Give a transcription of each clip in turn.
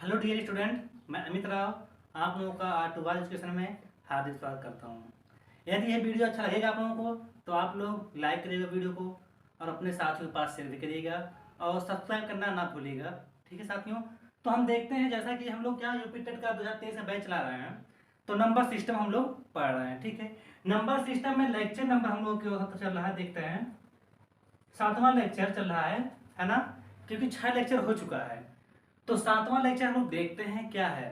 Hello dear student, मैं अमित राव आप लोगों का आर2 एजुकेशन में हार्दिक स्वागत करता हूँ। यदि यह वीडियो अच्छा लगेगा आप लोगों को तो आप लोग लाइक करिएगा वीडियो को और अपने साथियों के पास शेयर भी करिएगा और सब्सक्राइब करना ना भूलिएगा। ठीक है साथियों, तो हम देखते हैं जैसा कि हम लोग क्या यूपी टेट का 2023 का बैच चला रहे हैं, तो नंबर सिस्टम हम लोग पढ़ रहे हैं। ठीक है, नंबर सिस्टम में लेक्चर नंबर हम लोग के चल रहा है, देखते हैं 7वां लेक्चर चल रहा है ना, क्योंकि 6 लेक्चर हो चुका है। तो 7वां लेक्चर हम लोग देखते हैं क्या है।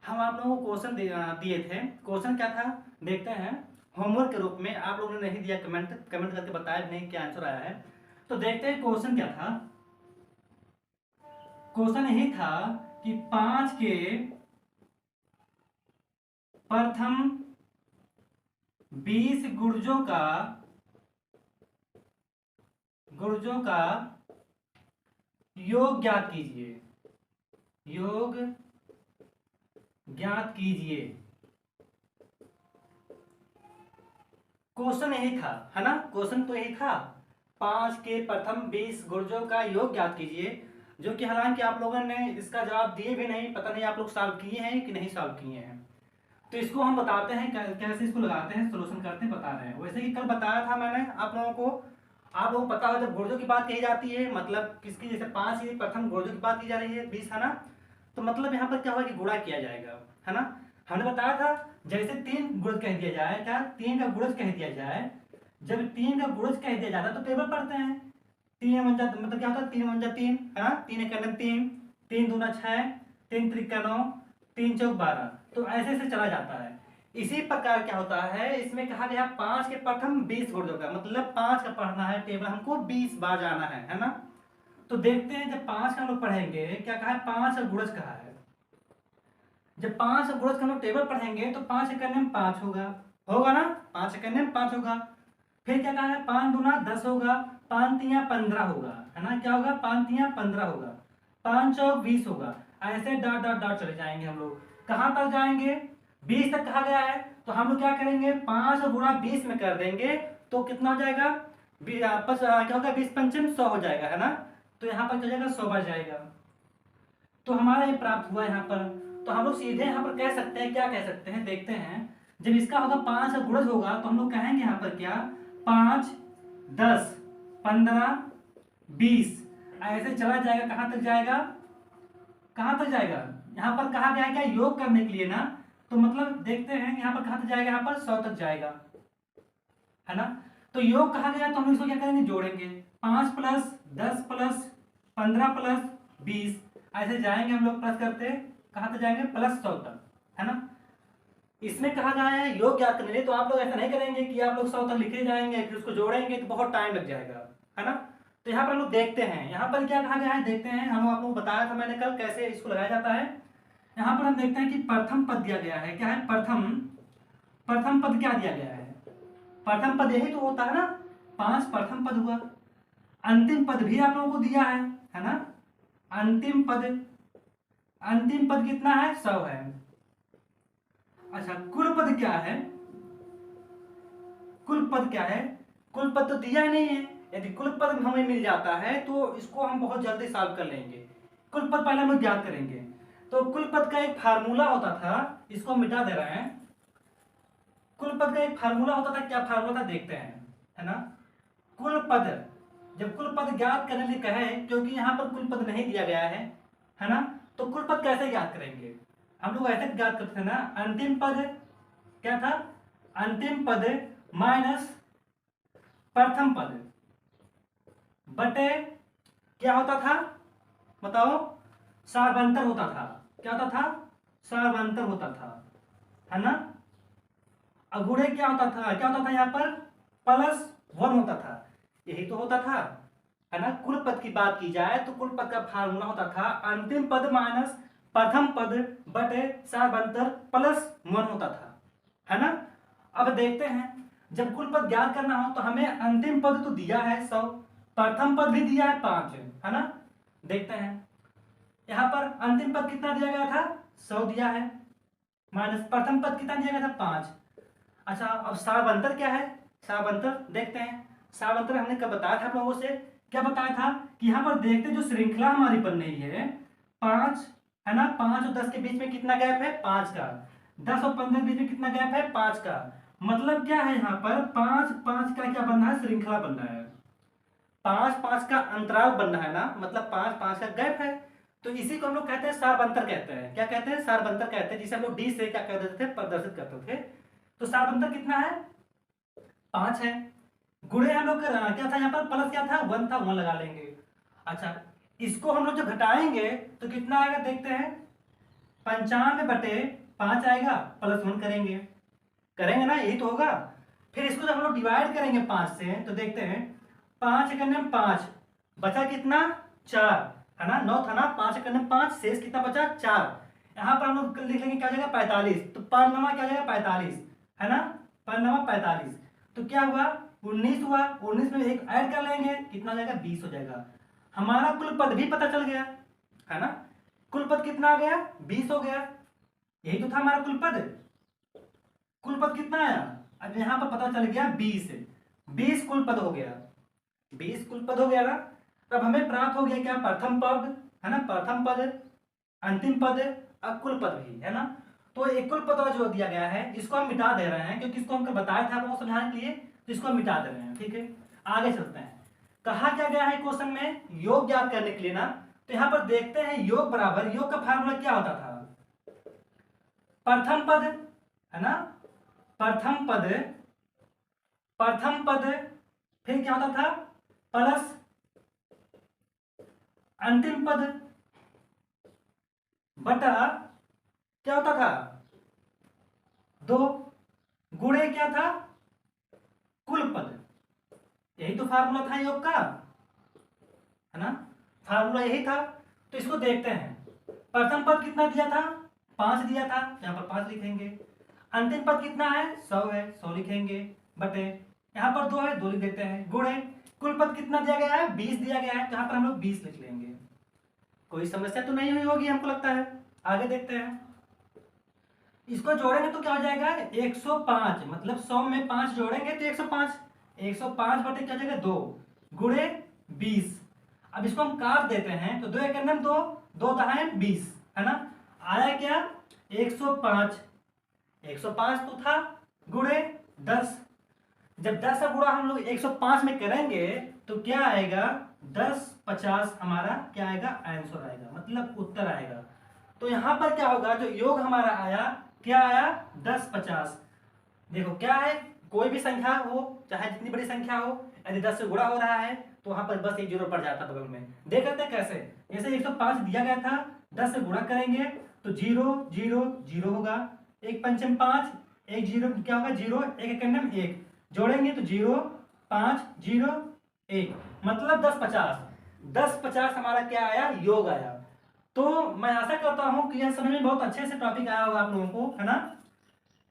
हम आप लोगों को क्वेश्चन दिए थे। क्वेश्चन क्या था देखते हैं, होमवर्क के रूप में। आप लोगों ने नहीं दिया, कमेंट कमेंट करके बताया नहीं क्या आंसर आया है। तो देखते हैं क्वेश्चन क्या था। क्वेश्चन यही था कि 5 के प्रथम 20 गुर्जों का योग ज्ञात कीजिए। योग ज्ञात कीजिए। क्वेश्चन यही था, है ना। क्वेश्चन तो यही था, 5 के प्रथम 20 गुर्जों का योग ज्ञात कीजिए, जो कि हालांकि आप लोगों ने इसका जवाब दिए भी नहीं। पता नहीं आप लोग सॉल्व किए हैं कि नहीं सॉल्व किए हैं। तो इसको हम बताते हैं कैसे इसको लगाते हैं, सोल्यूशन करते हैं, बता रहे हैं। वैसे कि कल बताया था मैंने आप लोगों को। आप लोगों को पता हो जब गुर्जों की बात कही जाती है, मतलब किसकी, जैसे 5 की प्रथम गुर्जों की बात की जा रही है 20, है ना। तो मतलब यहाँ पर क्या होगा कि गुणा किया जाएगा, है ना। हमने बताया था जैसे 3 गुणज कह दिया जाए, क्या 3 का गुणज कह दिया जाए। जब 3 का गुणज कह दिया जाता है तो टेबल पढ़ते हैं। 3 वन जा मतलब क्या होता है, 3 वन जा 3, है ना। 3 एक 3, 3 दूना 6, 3 त्रिका 9, 3 चौक 12। तो ऐसे ऐसे चला जाता है। इसी प्रकार क्या होता है, इसमें कहा गया 5 के प्रथम 20 गुणजों का, मतलब 5 का पढ़ना है टेबल, हमको 20 बार जाना है ना। तो देखते हैं जब 5 का हम लोग पढ़ेंगे, क्या कहा है, 5 का गुणज कहा है। जब 5 का गुणज का हम लोग टेबल पढ़ेंगे तो 5 एक में 5 होगा, होगा ना। 5 एक में 5 होगा। फिर क्या कहा है, 5 दूना 10 होगा, 5 तिया 15 होगा, है ना। क्या होगा, 5 तिया 15 होगा, 5 चौक 20 होगा। ऐसे डॉट डॉट डॉट चले जाएंगे हम लोग। कहां तक जाएंगे, 20 तक कहा गया है। तो हम लोग क्या करेंगे, 5 गुणा 20 में कर देंगे तो कितना हो जाएगा, क्या होगा, 20 पंचम 100 हो जाएगा, है ना। तो यहाँ पर क्या जाएगा, 100 बढ़ जाएगा। तो हमारा ये प्राप्त हुआ यहाँ पर। तो हम लोग सीधे यहाँ पर कह सकते हैं, क्या कह सकते हैं देखते हैं। जब इसका होगा 5 का गुणज होगा तो हम लोग कहेंगे यहाँ पर क्या, 5 10 15 20 ऐसे चला जाएगा। कहां तक जाएगा, कहां तक जाएगा, यहाँ पर कहा गया है क्या, योग करने के लिए ना। तो मतलब देखते हैं यहाँ पर कहां तक जाएगा, यहाँ पर 100 तक जाएगा, है ना। तो योग कहा गया तो हम इसको क्या करेंगे, जोड़ेंगे। 5 प्लस 10 प्लस 15 प्लस 20 ऐसे जाएंगे हम लोग प्लस करते, कहां तक जाएंगे, प्लस 100 तक, है ना। इसमें कहा गया है योग ज्ञात करने के लिए, तो आप लोग ऐसा नहीं करेंगे कि आप लोग 100 तक लिखे जाएंगे फिर उसको जोड़ेंगे तो बहुत टाइम लग जाएगा, है ना। तो यहाँ पर हम लोग देखते हैं, यहाँ पर क्या कहा गया है देखते हैं। हम आप लोग को बताया था मैंने कल कैसे इसको लगाया जाता है। यहाँ पर हम देखते हैं कि प्रथम पद दिया गया है, क्या है, प्रथम प्रथम पद क्या दिया गया है। प्रथम पद यही तो होता है ना, 5 प्रथम पद हुआ। अंतिम पद भी आप लोगों को दिया है ना। अंतिम पद, अंतिम पद कितना है, 100 है। अच्छा, कुल पद क्या है, कुल पद क्या है, कुल पद तो दिया ही नहीं है। यदि कुल पद हमें मिल जाता है तो इसको हम बहुत जल्दी सॉल्व कर लेंगे। कुल पद पहले हम लोग ज्ञात करेंगे। तो कुल पद का एक फार्मूला होता था, इसको हम मिटा दे रहे हैं। कुल पद का एक फार्मूला होता था, क्या फार्मूला था देखते हैं, है ना। कुल पद, जब कुल पद ज्ञात करने के लिए कहे, क्योंकि यहाँ पर कुल पद नहीं दिया गया है ना। तो कुल पद कैसे ज्ञात करेंगे, हम लोग ऐसे ज्ञात करते थे ना, अंतिम पद क्या था, अंतिम पद माइनस प्रथम पद बटे क्या होता था, बताओ, सार्वंतर होता था। क्या होता था, सार्वंतर होता था, है ना। अगुणे क्या होता था, क्या होता था यहाँ पर, +1 होता था। यही तो होता था, है ना। कुल पद की बात की जाए तो कुल पद का फार्मूला होता था अंतिम पद माइनस प्रथम पद बटे सार्वंतर +1 होता था, है ना। अब देखते हैं, जब कुल पद ज्ञात करना हो तो हमें अंतिम पद तो दिया है 100, प्रथम पद भी दिया है 5, है ना। देखते हैं यहाँ पर अंतिम पद कितना दिया गया था, 100 दिया है, माइनस प्रथम पद कितना दिया गया था, 5। अच्छा, अब सारवंतर क्या है, सारवंतर देखते हैं। सारवंतर हमने कब बताया था आप लोगों से, क्या बताया था कि यहाँ पर देखते जो श्रृंखला हमारी बन रही है 5, है ना। 5 और 10 के बीच में कितना गैप है, 5 का। 10 और 15 के बीच में कितना गैप है, 5 का। मतलब क्या है यहाँ पर 5 5 का क्या बनना है, श्रृंखला बनना है। 5 5 का अंतराल बनना है ना, मतलब 5 5 का गैप है। तो इसी को हम लोग कहते हैं सारबंतर कहते हैं। क्या कहते हैं, सारबंतर कहते हैं, जिसे हम लोग डी से क्या कर देते थे, प्रदर्शित करते थे। तो सारबंतर कितना है, 5 है। गुणे हम लोग क्या था यहाँ पर, प्लस क्या था, 1 था, 1 लगा लेंगे। अच्छा, इसको हम लोग जब घटाएंगे तो कितना आएगा देखते हैं, 95/5 आएगा, +1 करेंगे, करेंगे ना, यही तो होगा। फिर इसको जब हम लोग डिवाइड करेंगे 5 से तो देखते हैं, 5 करने में 5 बचा कितना, 4, है ना। 9 था ना, 5 करने में 5 शेष कितना बचा, 4। यहाँ पर हम लोग लिख लेंगे क्या जाएगा, 45। तो 5 9 क्या जाएगा, 45, है ना। 5 9 45, तो क्या हुआ, 19 हुआ। 19 में एक ऐड कर लेंगे, कितना हो जाएगा, 20 हो जाएगा। हमारा कुल पद भी पता चल गया, है ना। कुल पद कितना आ गया, 20 हो गया। यही तो था हमारा कुल पद। कुल पद कितना आया, अब यहाँ पर पता चल गया 20। 20 कुल पद हो गया, 20 कुल पद हो गया ना। तब हमें प्राप्त हो गया क्या, प्रथम पद, है ना, प्रथम पद, अंतिम पद और कुल पद भी, है ना। तो एक कुल पद जो दिया गया है इसको हम मिटा दे रहे हैं, क्योंकि इसको हमको बताया था आपको समझाने के लिए, तो इसको हम मिटा दे रहे हैं। ठीक है, आगे चलते हैं। कहा क्या गया है क्वेश्चन में, योग ज्ञात करने के लिए ना। तो यहाँ पर देखते हैं, योग बराबर, योग का फार्मूला क्या होता था, प्रथम पद, है ना, प्रथम पद, प्रथम पद, फिर क्या होता था, प्लस अंतिम पद बटा क्या होता था, 2 गुणे क्या था, कुल पद। यही तो फार्मूला था योग का, है ना, फार्मूला यही था। तो इसको देखते हैं, प्रथम पद कितना दिया था, 5 दिया था, यहाँ पर 5 लिखेंगे। अंतिम पद कितना है, 100 है, 100 लिखेंगे, बटे यहाँ पर 2 है, 2 लिख देते हैं, गुणे कुल पद कितना दिया गया है, 20 दिया गया है, तो यहाँ पर हम लोग 20 लिख लेंगे। कोई समस्या तो नहीं हुई होगी हमको लगता है। आगे देखते हैं, इसको जोड़ेंगे तो क्या हो जाएगा, 105, मतलब 100 में 5 जोड़ेंगे तो 105। 105 बटे क्या जाएगा, 2 गुणे 20। अब इसको हम काट देते हैं, तो 2 एक अंदर 2, 2 दहाए 20, है ना। आया क्या, 105। 105 तो था, गुणे 10। जब 10 का गुणा हम लोग 105 में करेंगे तो क्या आएगा, 10 50 हमारा क्या आएगा, आंसर आएगा, मतलब उत्तर आएगा। तो यहां पर क्या होगा, जो योग हमारा आया, क्या आया, 10 50। देखो क्या है, कोई भी संख्या हो, चाहे जितनी बड़ी संख्या हो, यदि 10 से गुणा हो रहा है तो वहां पर बस एक जीरो पड़ जाता बगल में। देख लेते हैं कैसे, जैसे 105 दिया गया था, 10 से गुणा करेंगे तो 0 0 0 होगा, 1 पंचम 5, 1 0 क्या होगा, 0, 1 एकम 1, जोड़ेंगे तो 0 5 0 1, मतलब 10 50। 10 50 हमारा क्या आया, योग आया। तो मैं आशा करता हूं कि यह समझ में बहुत अच्छे से टॉपिक आया होगा आप लोगों को, है ना।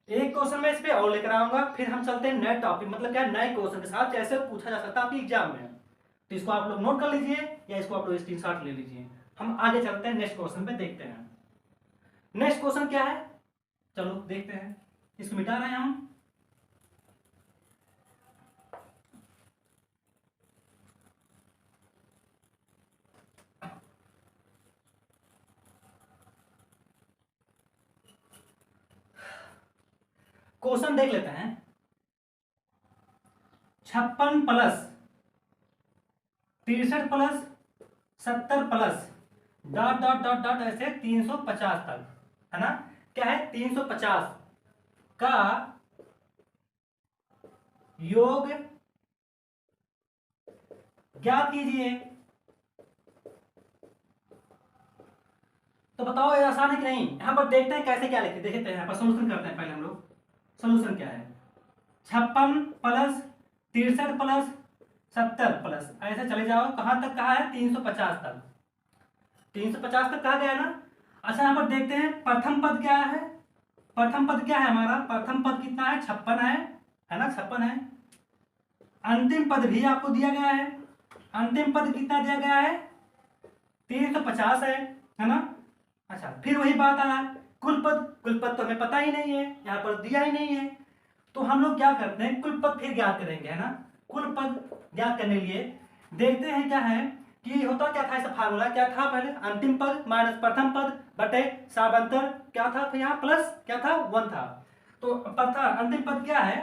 एक क्वेश्चन मैं इस पे और लेकर आऊंगा, फिर हम चलते हैं नए टॉपिक, मतलब क्या नए क्वेश्चन के साथ, जैसे पूछा जा सकता है आपकी एग्जाम में। तो इसको आप लोग नोट कर लीजिए या इसको आप लोग स्क्रीनशॉट ले लीजिए। हम आगे चलते हैं, नेक्स्ट क्वेश्चन पे देखते हैं। नेक्स्ट क्वेश्चन क्या है, चलो देखते हैं। इसको मिटा रहे हैं हम। क्वेश्चन देख लेते हैं, 56 plus 63 plus 70 plus dot dot dot dot ऐसे 350 तक, है ना। क्या है, 350 का योग ज्ञात कीजिए। तो बताओ ये आसान है कि नहीं। यहां पर देखते हैं कैसे क्या लिखते, देखते हैं यहाँ पर सोल्यूशन करते हैं। पहले हम लोग सोल्यूशन क्या है, 56 प्लस 63 प्लस 70 प्लस ऐसे चले जाओ, कहां तक कहा है, 350 तक। 350 तक कहा गया ना। अच्छा यहाँ पर देखते हैं प्रथम पद क्या है, प्रथम पद क्या है हमारा, प्रथम पद कितना है, 56 है ना, 56 है। अंतिम पद भी आपको दिया गया है, अंतिम पद कितना दिया गया है, 350 है ना। अच्छा फिर वही बात आया, कुल पद, कुल पद तो हमें पता ही नहीं है, यहाँ पर दिया ही नहीं है। तो हम लोग क्या करते हैं, कुल पद फिर ज्ञात करेंगे, है ना। कुल पद ज्ञात करने के लिए देखते हैं क्या है कि होता क्या था, इसका फार्मूला क्या था, पहले अंतिम पद माइनस प्रथम पद बटे साबांतर क्या था, तो यहाँ प्लस क्या था 1 था। तो प्रथम अंतिम पद क्या है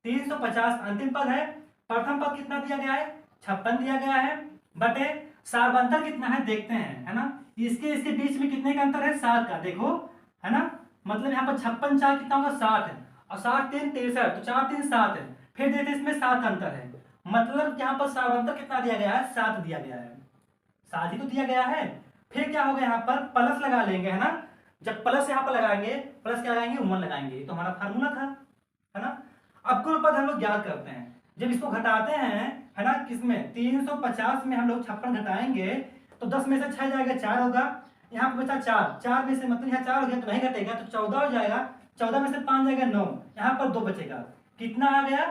350 अंतिम पद है, प्रथम पद कितना दिया गया है 56 दिया गया है, बटे साबांतर कितना है देखते हैं, है ना। इसके इसके बीच में कितने का अंतर है 7 का, देखो है ना। मतलब यहाँ पर 56 4 कितना होगा 7 है, और 7 3 63, तो 4 3 7 है, फिर देते इसमें 7 अंतर है, मतलब यहाँ पर साबांतर कितना दिया गया है 7 दिया गया है, 7 ही तो दिया गया है। फिर क्या होगा यहाँ पर प्लस लगा लेंगे, है ना। जब प्लस यहाँ पर लगाएंगे, प्लस क्या लगाएंगे 1 लगाएंगे, तो हमारा फार्मूला था, है ना। अब कुल पद हम लोग ज्ञात करते हैं, जब इसको घटाते हैं, है ना, किसमें 350 में हम लोग 56 घटाएंगे तो 10 में से 6 जाएगा 4 होगा, यहाँ पर बचा 4, 4 में से मतलब यहाँ 4 हो गया तो नहीं घटेगा तो 14 हो जाएगा, 14 में से 5 जाएगा 9, यहाँ पर 2 बचेगा, कितना आ गया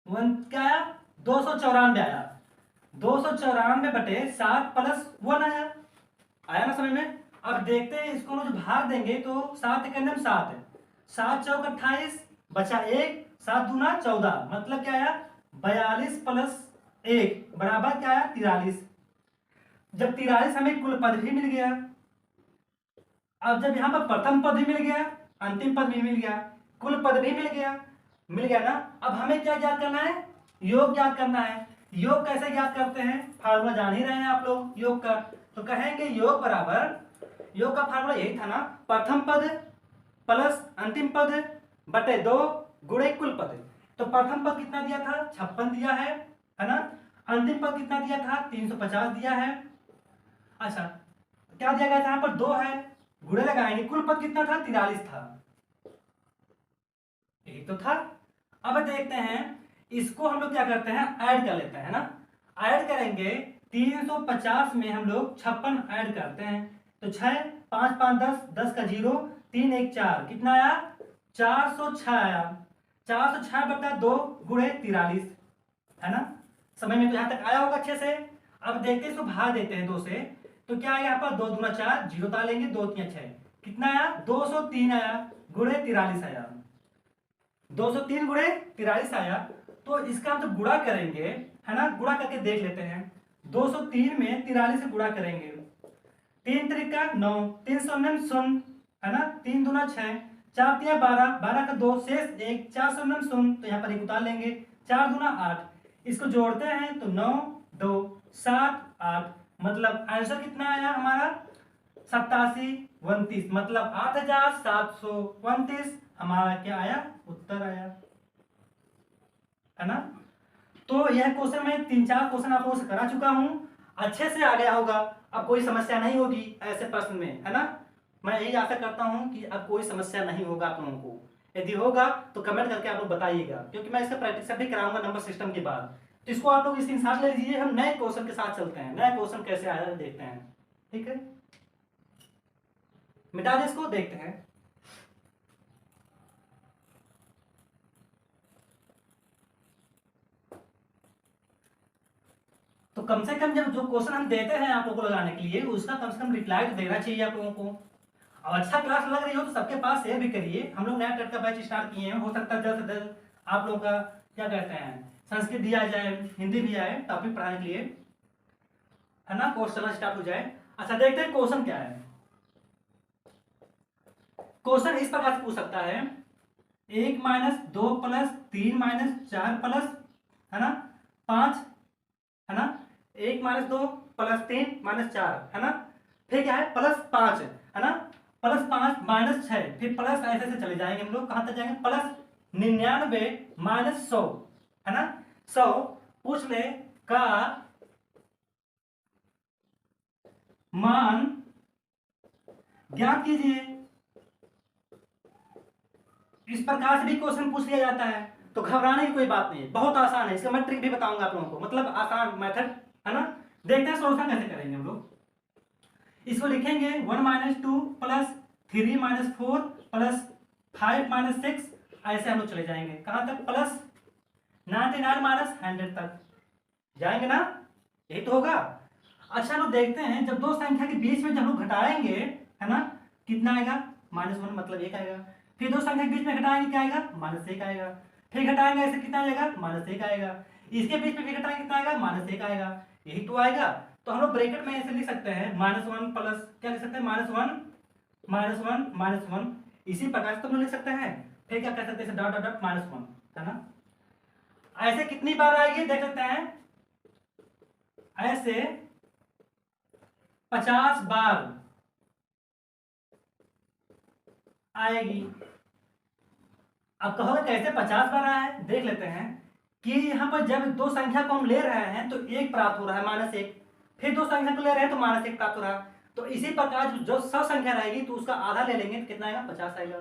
क्या आया 294 आया, 294 बटे 7 प्लस 1 आया, आया ना समझ में। अब देखते हैं इसको जो भाग देंगे तो 7 के अंदर 7 है, 7 चौक 28 बचा 1, 7 दूना 14, मतलब क्या आया 42 प्लस 1 बराबर क्या आया 43। जब 43 हमें कुल पद भी मिल गया, अब जब यहाँ पर प्रथम पद भी मिल गया, अंतिम पद भी मिल गया, कुल पद भी मिल गया ना। अब हमें क्या ज्ञात करना है, योग ज्ञात करना है। योग कैसे ज्ञात करते हैं, फार्मूला जान ही रहे हैं आप लोग योग का, तो कहेंगे योग बराबर, योग का फार्मूला यही था ना, प्रथम पद प्लस अंतिम पद बटे 2 गुणे कुल पद। तो प्रथम पद कितना दिया था 56 दिया है ना, अंतिम पद कितना दिया था 350 दिया है। अच्छा क्या दिया गया था यहाँ पर 2 है, गुणे लगाएंगे, कुल पद कितना था 43 था, यही तो था। अब देखते हैं इसको हम लोग क्या करते हैं ऐड कर लेते हैं, है ना। ऐड करेंगे 350 में हम लोग 56 ऐड करते हैं, तो 6 5 5 10, 10 का 0, 3 1 4, कितना आया 406 आया, 406 बटा 2 गुणे 43, है ना। समझ में तो यहाँ तक आया होगा अच्छे से। अब देखते हैं इसको भाग देते हैं 2 से, तो क्या आया यहाँ पर 2 दूना 4, 0 डाल लेंगे, 2 3 6, कितना आया 203 आया, गुणे 43 आया, 203 गुणे 43 आया। तो इसका हम जब गुणा करेंगे, है ना, गुणा करके देख लेते हैं, 203 में 43 से गुणा करेंगे, 3 त्रिका 9, 3 शून्य शून्य, है ना, 3 दूना 6, 4 तिया 12, 12 का 2 शेष 1, 4 शून्य शून्य, तो यहाँ पर एक उतार लेंगे, 4 दूना 8, इसको जोड़ते हैं तो 9 2 7 8, मतलब आंसर कितना आया हमारा 87 29, मतलब 8729 हमारा क्या आया उत्तर आया, है ना। तो यह क्वेश्चन मैं 3-4 क्वेश्चन आप लोगों से करा चुका हूं, अच्छे से आ गया होगा, अब कोई समस्या नहीं होगी ऐसे प्रश्न में, है ना। मैं यही आशा करता हूं कि अब कोई समस्या नहीं होगा आप लोगों को, यदि होगा तो कमेंट करके आप लोग बताइएगा, क्योंकि मैं इसका प्रैक्टिस भी कराऊंगा नंबर सिस्टम के बाद। तो इसको आप लोग स्क्रीनशॉट ले लीजिए, हम नए क्वेश्चन के साथ चलते हैं, नया क्वेश्चन कैसे आया देखते हैं, ठीक है। मिटा दे इसको, देखते हैं। तो कम से कम जब जो क्वेश्चन हम देते हैं आप लोगों को लगाने के लिए, उसका कम से कम रिप्लाई तो देना चाहिए आप लोगों को। अब अच्छा क्लास लग रही हो तो सबके पास शेयर भी करिए, हम लोग नया टेट का बैच स्टार्ट किए हैं, हो सकता है जल्द से जल्द आप लोगों का क्या कहते हैं संस्कृत भी आ जाए, हिंदी भी आए, टॉपिक पढ़ाने के लिए, है ना, कोर्स चलना स्टार्ट हो जाए। अच्छा देखते हैं क्वेश्चन क्या है। क्वेश्चन इस प्रकार से पूछ सकता है, 1 - 2 + 3 - 4 प्लस, है ना, 5, है ना, 1 - 2 + 3 - 4, है ना, फिर क्या है +5, है ना, +5 - 6, फिर प्लस ऐसे ऐसे चले जाएंगे हम लोग, कहां तक जाएंगे +99 - 100, है ना, 100 पूछ ले का मान ज्ञात कीजिए। इस प्रकार से भी क्वेश्चन पूछ लिया जाता है, तो घबराने की कोई बात नहीं है, बहुत आसान है, इसका मैं ट्रिक भी बताऊंगा आप लोगों को, मतलब आसान मेथड, है ना। देखते हैं सॉल्यूशन कैसे करेंगे हम लोग। इसको लिखेंगे 1 - 2 + 3 - 4 + 5 - 6, ऐसे हम लोग चले जाएंगे, कहां तक +99 - 100 तक जाएंगे ना, यही तो होगा। अच्छा लोग देखते हैं, जब दो संख्या के बीच में जब लोग घटाएंगे, है ना, कितना आएगा -1, मतलब 1 आएगा, फिर दो संख्या के बीच में घटाएंगे क्या आएगा -1 आएगा, फिर घटाएंगे ऐसे कितना आएगा -1 आएगा, इसके बीच में भी घटाएंगे कितना आएगा -1 आएगा, यही तो आएगा। तो हम लोग ब्रैकेट में ऐसे लिख सकते हैं -1 प्लस क्या लिख सकते हैं, -1 इसी प्रकार से तो हम लोग लिख सकते हैं। फिर क्या कर सकते हैं, डॉट डॉट डॉट -1, है ना। ऐसे कितनी बार आएगी देख सकते हैं, ऐसे 50 बार आएगी। अब कहोगे कैसे 50 बार आया है, देख लेते हैं कि यहाँ पर जब दो संख्या को हम ले रहे हैं तो एक प्राप्त हो रहा है -1, फिर दो संख्या को ले रहे हैं तो -1 प्राप्त हो रहा है। तो इसी प्रकार जो सब संख्या रहेगी तो उसका आधा ले लेंगे तो कितना आएगा, 50 आएगा।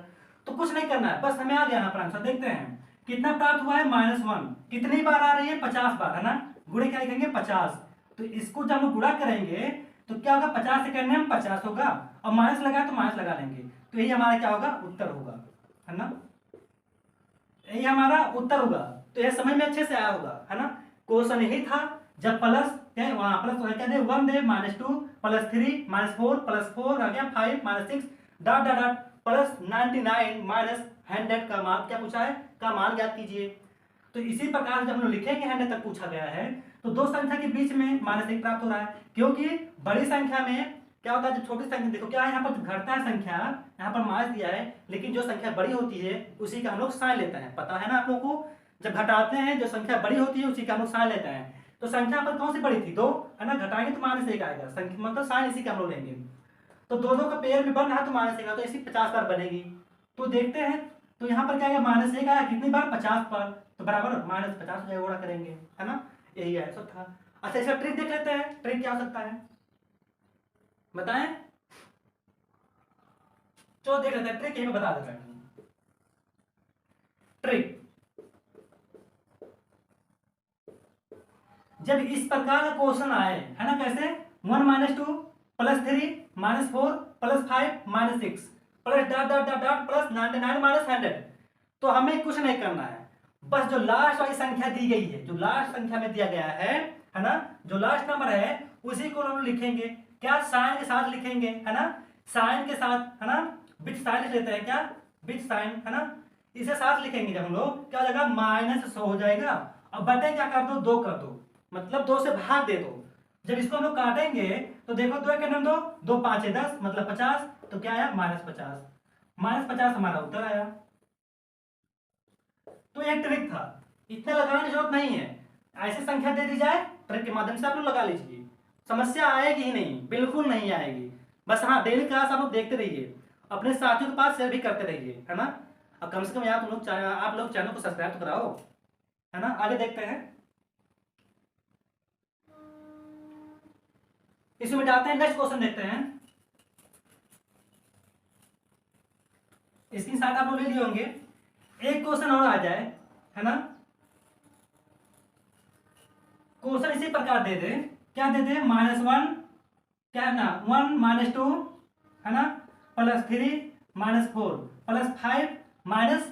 तो कुछ नहीं करना है, बस हमें आ गया यहाँ पर आंसर। देखते हैं कितना प्राप्त हुआ है, -1 कितनी बार आ रही है, 50 बार, है ना। गुणे क्या लिखेंगे, 50। तो इसको जब हम गुणा करेंगे तो क्या होगा, 50 से करने में 50 होगा, और माइनस लगा तो माइनस लगा लेंगे, तो यही हमारा क्या होगा, उत्तर होगा, है ना। यही हमारा उत्तर होगा। तो यह समझ में अच्छे से आया होगा, है ना। क्वेश्चन यही था, जब प्लस वहां प्लस क्या दे, 1 दे, -2 +3 -4 +4 आ गया 5 -6 डॉट डॉट डॉट +99 -100 का मान क्या पूछा है, का मान ज्ञात कीजिए। तो इसी प्रकार जब हम लोग लिखेंगे 100 तक पूछा गया है, तो दो संख्या के बीच में -1 प्राप्त हो रहा है, क्योंकि बड़ी संख्या में क्या होता है, जब छोटी संख्या, देखो क्या है यहाँ पर घटता है संख्या, यहाँ पर माइनस दिया है, लेकिन जो संख्या बड़ी होती है उसी का हम लोग साइन लेते हैं, पता है ना आप लोगों को। जब घटाते हैं जो संख्या बड़ी होती है उसी का हम लोग साइन लेते हैं। तो संख्या पर कौन सी बड़ी थी, 2, है ना, घटाएंगे तो -1 आएगा, संख्या मतलब साइन इसी का हम लोग लेंगे। तो दो का पेयर में बन रहा तो -1 आएगा, तो इसी 50 बार बनेगी। तो देखते हैं, तो यहाँ पर क्या आएगा, -1 आया कितनी बार, 50 बार, तो बराबर -50 हो जाएगा, गुणा करेंगे, है ना। यही है सब था। अच्छा इसका ट्रिक देख लेते हैं, ट्रिक क्या हो सकता है बताएं। चलो देख लेते हैं, ट्रिक यही मैं बता देता हूं। ट्रिक, जब इस प्रकार का क्वेश्चन आए, है ना, कैसे 1 - 2 +3 -4 +5 -6 plus dot dot dot dot +99 -100, तो हमें कुछ नहीं करना है, बस जो लास्ट वाली संख्या दी गई है, जो लास्ट संख्या में दिया गया है ना, जो लास्ट नंबर है उसी को हम लोग लिखेंगे, क्या साइन के साथ लिखेंगे, है ना, साइन के साथ, है ना, बिट साइन लिख लेते हैं, क्या बिट साइन, है ना, इसे साथ लिखेंगे। जब हम लोग क्या हो जाएगा, -100 हो जाएगा। अब बटे क्या कर दो, 2 कर दो, मतलब 2 से भाग दे दो। जब इसको हम लोग काटेंगे तो देखो 2 के नाम 2, 2 5 10 मतलब 50, तो क्या आया, -50, -50 हमारा उत्तर आया। तो ये ट्रिक था, इतना लगाने की जरूरत नहीं है, ऐसी संख्या दे दी जाए ट्रिक के माध्यम से आप लोग लगा लीजिए, समस्या आएगी ही नहीं, बिल्कुल नहीं आएगी। बस हाँ, डेली क्लास आप लोग देखते रहिए, अपने साथियों के पास शेयर भी करते रहिए, है ना। अब कम से कम आप लोग चैनल को सब्सक्राइब तो कराओ, है ना। आगे देखते हैं, इसमें जाते हैं, नेक्स्ट क्वेश्चन देखते हैं। इसकी साथ आप लोग ले लिए होंगे, एक क्वेश्चन और आ जाए, है ना। क्वेश्चन इसी प्रकार दे दे, क्या दे दे, -1 क्या है ना, 1 - 2, है ना, +3 -4 +5 माइनस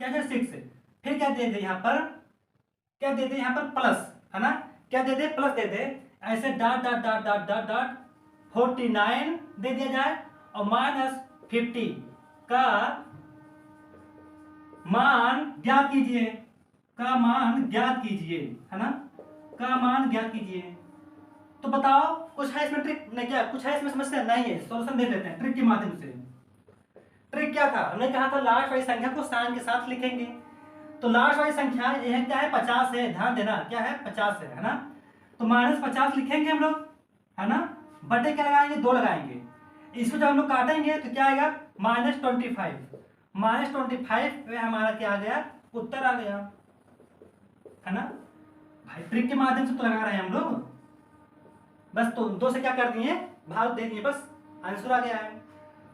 क्या है 6, फिर क्या दे दे यहाँ पर, क्या दे दे यहाँ पर प्लस, है ना, क्या दे दे, प्लस दे दे, ऐसे dot dot dot dot dot dot 49 दे दिया जाए, और -50 का मान ज्ञात कीजिए, का मान ज्ञात कीजिए, है ना, का मान ज्ञात कीजिए। तो बताओ कुछ है इसमें ट्रिक नहीं, क्या कुछ है इसमें समस्या नहीं है, सॉल्यूशन देख लेते हैं ट्रिक के माध्यम से। ट्रिक क्या था, हमने कहा था लास्ट वाली संख्या को साइन के साथ लिखेंगे। तो लास्ट वाली संख्या यह क्या है, 50 है, ध्यान देना, क्या है 50 है ना। तो -50 लिखेंगे हम लोग, है ना, बटे क्या लगाएंगे, 2 लगाएंगे। इसको जब हम लोग काटेंगे तो क्या आएगा, -25 -25 में हमारा क्या आ गया, उत्तर आ गया, है ना। भाई ट्रिक के माध्यम से तो लगा रहे हैं हम लोग, बस तो 2 से क्या कर दिए, भाग दे दिए, बस आंसर आ गया है।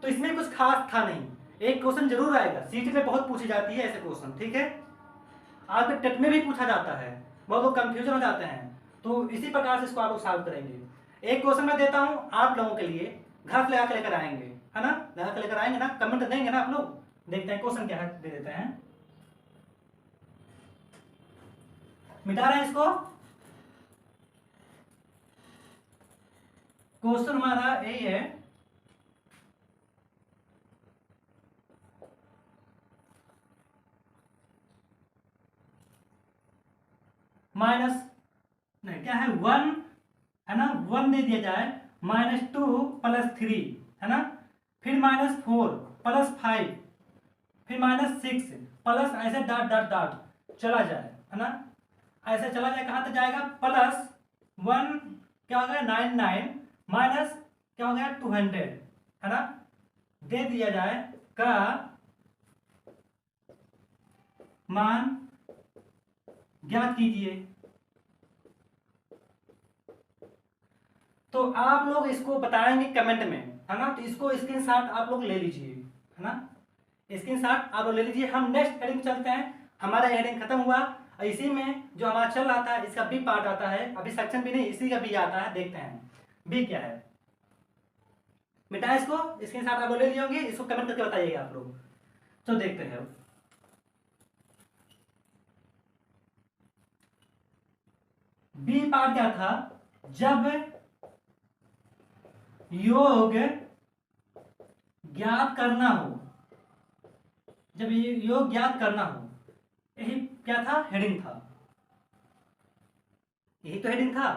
तो इसमें कुछ खास था नहीं, एक क्वेश्चन जरूर आएगा, सीटी में बहुत पूछी जाती है ऐसे क्वेश्चन, ठीक है, आपके टेट में भी पूछा जाता है, बहुत लोग कंफ्यूजन हो जाते हैं। तो इसी प्रकार से इसको आप लोग सॉल्व करेंगे। एक क्वेश्चन मैं देता हूं आप लोगों के लिए, घर से लगा के लेकर आएंगे, है ना, लगा के लेकर आएंगे ना, कमेंट देंगे ना आप लोग। देखते हैं क्वेश्चन क्या है, दे देते हैं, मिटा रहे हैं इसको। क्वेश्चन हमारा यही है, माइनस नहीं क्या है, 1 है ना, 1 दे दिया जाए, -2 + 3, है ना, फिर -4 + 5, फिर -6 प्लस ऐसे डॉट डॉट डॉट चला जाए, है ना, ऐसे चला जाए, कहाँ तक जाएगा, +1 क्या हो गया 99 माइनस क्या हो गया 200, है ना, दे दिया जाए का मान ज्ञात कीजिए। तो आप लोग इसको बताएंगे कमेंट में, है ना, तो इसको स्क्रीनशॉट आप लोग ले लीजिए, है ना, स्क्रीनशॉट आप लोग ले लीजिए। हम नेक्स्ट हेडिंग चलते हैं, हमारा हेडिंग खत्म हुआ, इसी में जो हमारा चल रहा था इसका बी पार्ट आता है, अभी सेक्शन भी नहीं, इसी का बी आता है, देखते हैं बी क्या है। मिटा इसको, स्क्रीनशॉट आप लोग ले लिए होंगे, इसको कमेंट करके बताइएगा आप लोग। तो देखते हैं बी पार्ट क्या था, जब योग ज्ञात करना हो, जब ये योग ज्ञात करना हो, यही क्या था, हेडिंग था, यही तो हेडिंग था।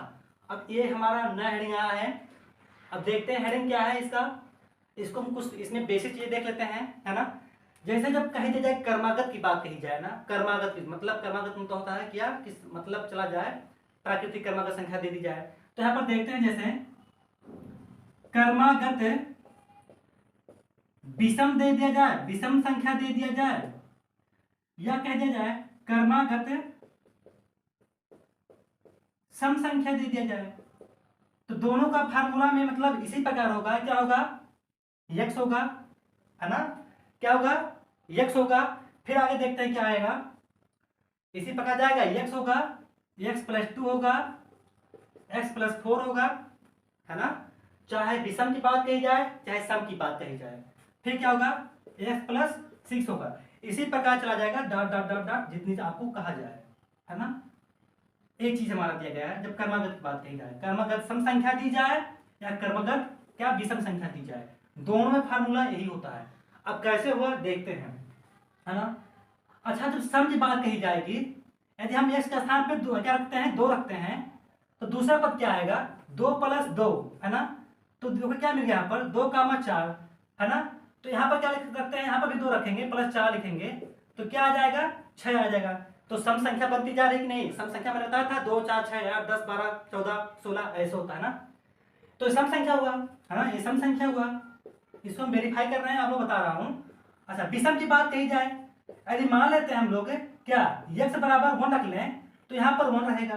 अब ये हमारा नया हेडिंग आया है, अब देखते हैं हेडिंग क्या है इसका, इसको हम कुछ इसमें बेसिक चीजें देख लेते हैं, है ना। जैसे जब कही जाए कर्मागत की बात कही जाए ना, कर्मागत की मतलब कर्मागत में तो होता है क्या, किस मतलब चला जाए, प्राकृतिक कर्मागत संख्या दे दी जाए, तो यहाँ पर देखते हैं जैसे कर्मागत विषम दे दिया जाए, विषम संख्या दे दिया जाए, या कह दिया जाए कर्मागत सम संख्या दे दिया जाए, तो दोनों का फार्मूला में मतलब इसी प्रकार होगा, क्या होगा, यक्स होगा, है ना, क्या होगा, यक्स होगा, फिर आगे देखते हैं क्या आएगा, इसी प्रकार जाएगा, यक्स होगा, x + 2 होगा, x + 4 होगा, है ना, चाहे विषम की बात कही जाए चाहे सम की बात कही जाए, फिर क्या होगा, x + 6 होगा, इसी प्रकार चला जाएगा डॉट डॉट डॉट डॉट जितनी आपको कहा जाए, है ना। एक चीज हमारा दिया गया है, जब कर्मागत की बात कही जाए, कर्मागत सम संख्या दी जाए या कर्मागत क्या विषम संख्या दी जाए, दोनों में फार्मूला यही होता है। अब कैसे हुआ देखते हैं, है ना। अच्छा, जब सम की बात कही जाएगी, यदि हम x के स्थान पर क्या रखते हैं, 2 रखते हैं, तो दूसरा पद क्या आएगा, 2 + 2, है ना, तो देखो क्या मिल गया यहाँ पर 2, 4, है ना, तो यहाँ पर क्या लिख सकते हैं, यहाँ पर भी 2 रखेंगे +4 लिखेंगे, तो क्या आ जाएगा, 6 आ जाएगा। तो सम संख्या बनती जा रही कि नहीं, सम संख्या मैंने बताया था 2 4 6 8 10 12 14 16 ऐसे होता है ना, तो ये सम संख्या हुआ, है ना, ये सम संख्या हुआ, इसको हम वेरीफाई कर रहे हैं, आपको बता रहा हूँ। अच्छा, विषम की बात कही जाए, यदि मान लेते हैं हम लोग क्या x = 1 रख लें, तो यहाँ पर 1 रहेगा।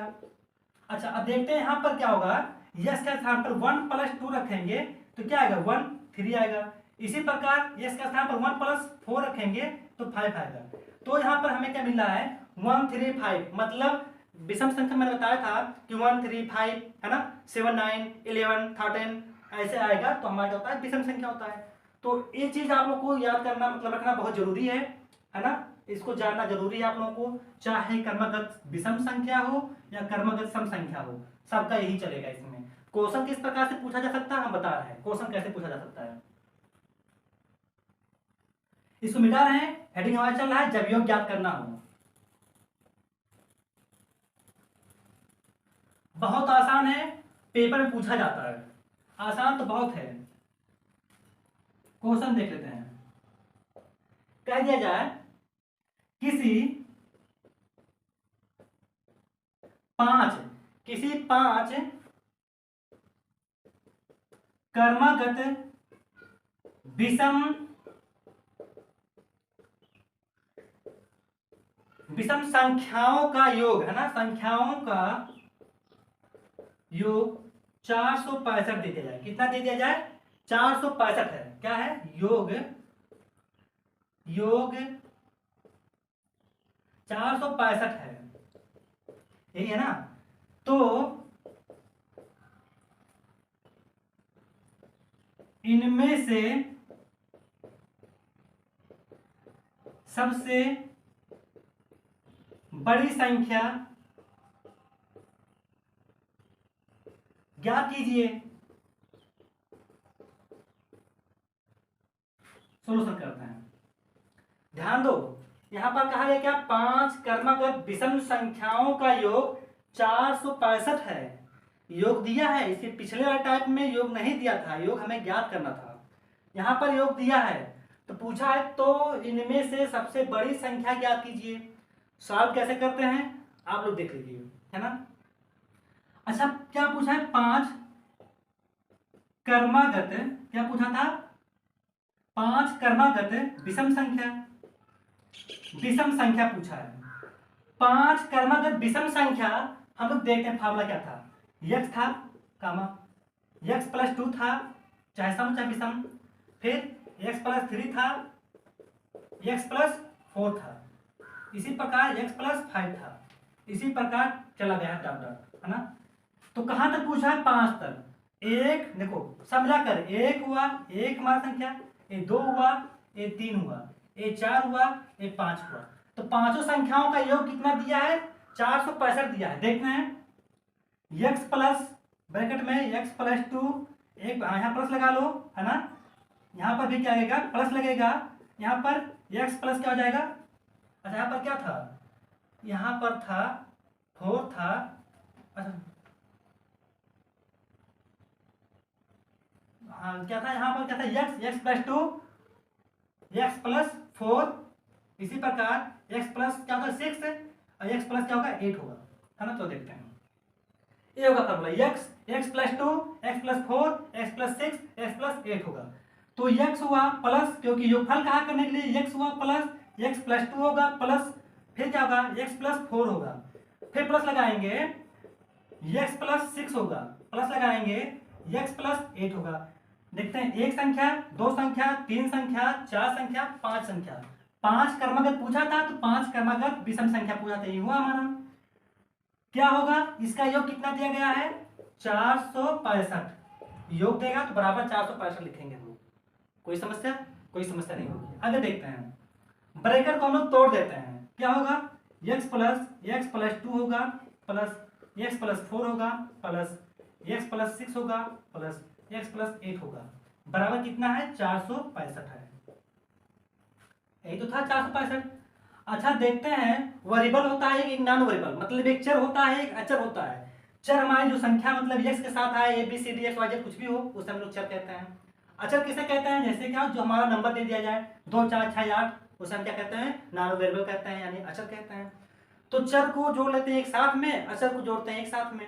अच्छा, अब देखते हैं यहाँ पर क्या होगा, x के स्थान पर 1 + 2 रखेंगे तो क्या आएगा, 1 3 आएगा, इसी प्रकार x के स्थान पर 1 + 4 रखेंगे तो 5 आएगा। तो यहाँ पर हमें क्या मिल रहा है, 1 3 5, मतलब विषम संख्या मैंने बताया था कि 1 3 5, है ना, 7 9 11 13 ऐसे आएगा, तो हमारा होता है विषम संख्या होता है। तो ये चीज आप लोग को याद करना मतलब रखना बहुत जरूरी है ना, इसको जानना जरूरी है आप लोगों को, चाहे कर्मगत विषम संख्या हो या कर्मगत सम संख्या हो, सबका यही चलेगा। इसमें क्वेश्चन किस प्रकार से पूछा जा सकता है हम बता रहे हैं, क्वेश्चन कैसे पूछा जा सकता है, इसको मिटा रहे हैं। हेडिंग हमारा चल रहा है जब योग ज्ञात करना हो, बहुत आसान है, पेपर में पूछा जाता है, आसान तो बहुत है। क्वेश्चन देख लेते हैं, कह दिया जाए किसी पांच कर्मगत विषम संख्याओं का योग, है ना, संख्याओं का योग 465 दे दिया जाए, कितना दे दिया जाए, 465 है, क्या है, योग 465 है, यही है ना। तो इनमें से सबसे बड़ी संख्या ज्ञात कीजिए। सोल्यूशन करते हैं, ध्यान दो, यहां पर कहा गया क्या, 5 कर्मगत विषम संख्याओं का योग 465 है, योग दिया है, इसके पिछले वाले टाइप में योग नहीं दिया था, योग हमें ज्ञात करना था। यहाँ पर योग दिया है तो पूछा है तो इनमें से सबसे बड़ी संख्या ज्ञात कीजिए। सॉल्व कैसे करते हैं आप लोग देख लीजिए, है ना। अच्छा क्या पूछा है, 5 कर्मागत, क्या पूछा था, 5 कर्मागत विषम संख्या, विषम संख्या पूछा है। 5 कर्मागत विषम संख्या हम लोग देखते हैं फार्मूला क्या था, यक्स था कामा यक्स प्लस 2 था, चाहे सम चाहे विषम, फिर एक्स प्लस 3 था, एक्स प्लस 4 था, इसी प्रकार एक्स प्लस 5 था, इसी प्रकार चला गया डॉट, है ना। तो कहां तक पूछा है, 5 तक। एक देखो सब मिलाकर, एक हुआ, एक हमारा संख्या, ये 2 हुआ, ये 3 हुआ, ये 4 हुआ, ये 5 हुआ। तो पांचों संख्याओं का योग कितना दिया है, 465 दिया है। देखते हैं, एक्स प्लस ब्रैकेट में एक्स प्लस 2, एक यहाँ प्लस लगा लो, है ना, यहाँ पर भी क्या लगेगा, प्लस लगेगा, यहाँ पर एक्स प्लस क्या हो जाएगा, अच्छा यहाँ पर क्या था, यहाँ पर था 4 था, अच्छा हाँ क्या था, यहाँ पर क्या था, एक्स प्लस 2, एक्स प्लस 4, इसी प्रकार एक्स प्लस क्या होगा 6 और एक्स प्लस क्या होगा 8 होगा, है ना। तो देखते हैं, ये होगा formula, x plus 2, x plus 4, x plus 6, x plus 8 होगा। तो एक्स हुआ प्लस, क्योंकि योगफल कहा करने के लिए एक्स हुआ प्लस, एक्स प्लस 2 होगा प्लस, फिर क्या होगा, एक्स प्लस 4 होगा, फिर प्लस लगाएंगे एक्स प्लस 6 होगा, प्लस लगाएंगे एक्स प्लस 8 होगा। देखते हैं, एक संख्या, दो संख्या, तीन संख्या, चार संख्या, पांच संख्या, 5 कर्मगत पूछा था तो 5 कर्मगत विषम संख्या पूछा था, ये हुआ हमारा। क्या होगा, इसका योग कितना दिया गया है, 465, योग देगा तो बराबर 465 लिखेंगे हम लोग। कोई समस्या, कोई समस्या नहीं होगी। आगे देखते हैं, ब्रेकर को हम लोग तोड़ देते हैं, क्या होगा, एक्स प्लस 2 होगा प्लस एक्स प्लस 4 होगा प्लस एक्स प्लस 6 होगा प्लस एक्स प्लस 8 होगा, बराबर कितना है, 465 है। यही तो था 465। अच्छा देखते हैं, वेरिएबल होता है एक नॉन वेरिएबल, मतलब एक चर होता है एक अचर होता है। चर हमारी जो संख्या मतलब एक्स के साथ आए, A B C D X Y Z कुछ भी हो, उसे हम लोग चर कहते हैं। अचर किसे कहते हैं, जैसे क्या जो हमारा नंबर दे दिया जाए 2 4 6 8, उसे हम क्या कहते हैं, नॉन वेरिएबल कहते हैं, यानी अचर कहते हैं। तो चर को जोड़ लेते हैं एक साथ में, अचर को जोड़ते हैं एक साथ में।